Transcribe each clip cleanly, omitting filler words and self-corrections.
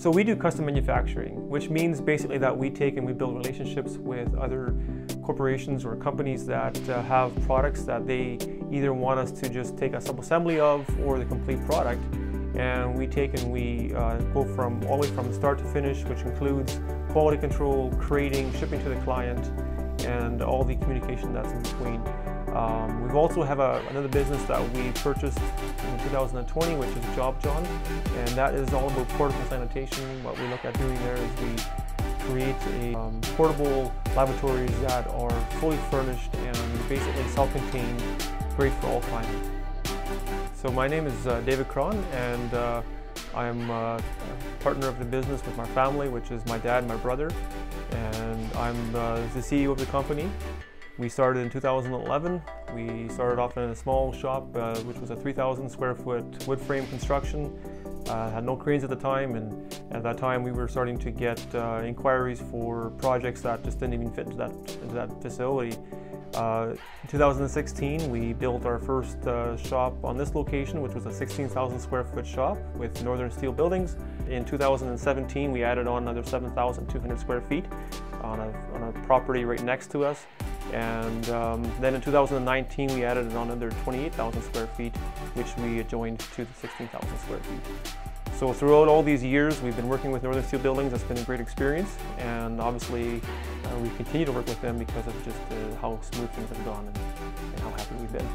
So we do custom manufacturing, which means basically that we take and we build relationships with other corporations or companies that have products that they either want us to just take a sub-assembly of or the complete product. And we take and we go from all the way from start to finish, which includes quality control, crating, shipping to the client, and all the communication that's in between. We also have another business that we purchased in 2020, which is Job John, and that is all about portable sanitation. What we look at doing there is we create portable lavatories that are fully furnished and basically self-contained, great for all climates. So my name is David Cron, and I'm a partner of the business with my family, which is my dad and my brother, and I'm the CEO of the company. We started in 2011. We started off in a small shop, which was a 3,000 square foot wood frame construction. Had no cranes at the time, and at that time we were starting to get inquiries for projects that just didn't even fit into that facility. In 2016, we built our first shop on this location, which was a 16,000 square foot shop with Northern Steel buildings. In 2017, we added on another 7,200 square feet on a property right next to us. And then in 2019, we added on another 28,000 square feet, which we adjoined to the 16,000 square feet. So throughout all these years, we've been working with Northern Steel Buildings. It's been a great experience, and obviously we continue to work with them because of just how smooth things have gone and how happy we've been.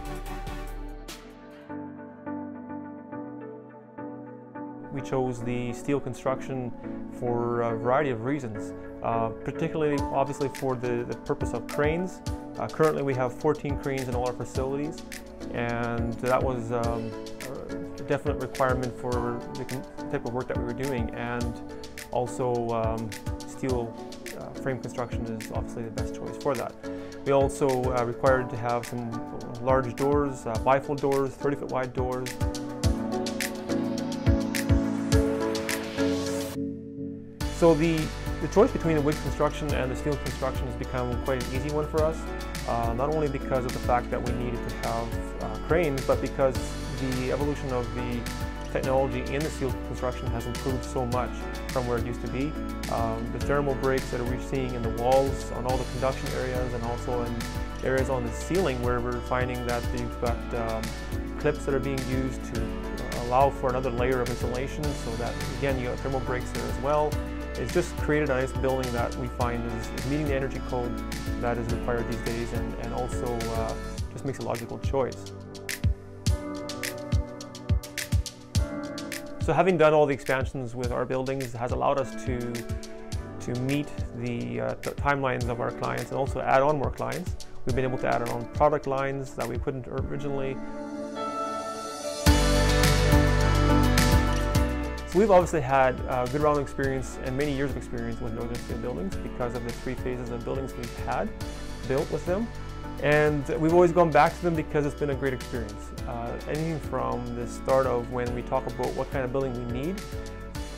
We chose the steel construction for a variety of reasons, particularly obviously for the purpose of cranes. Currently we have 14 cranes in all our facilities, and that was a definite requirement for the type of work that we were doing, and also steel frame construction is obviously the best choice for that. We also required to have some large doors, bifold doors, 30-foot wide doors. So the choice between the wood construction and the steel construction has become quite an easy one for us, not only because of the fact that we needed to have cranes, but because the evolution of the technology in the steel construction has improved so much from where it used to be. The thermal breaks that we're seeing in the walls, on all the conduction areas, and also in areas on the ceiling where we're finding that you've got clips that are being used to allow for another layer of insulation, so that again you have thermal breaks there as well. It's just created a nice building that we find is meeting the energy code that is required these days, and also just makes a logical choice. So having done all the expansions with our buildings has allowed us to meet the timelines of our clients and also add on more clients. We've been able to add on product lines that we couldn't originally. So we've obviously had a good round of experience and many years of experience with Northern Steel Buildings because of the 3 phases of buildings we've had built with them. And we've always gone back to them because it's been a great experience. Anything from the start of when we talk about what kind of building we need,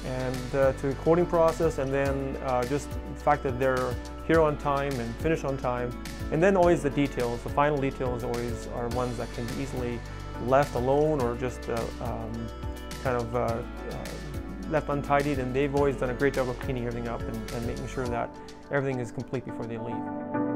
and to the quoting process, and then just the fact that they're here on time and finish on time, and then always the details. The final details always are ones that can be easily left alone or just left untidied, and they've always done a great job of cleaning everything up and making sure that everything is complete before they leave.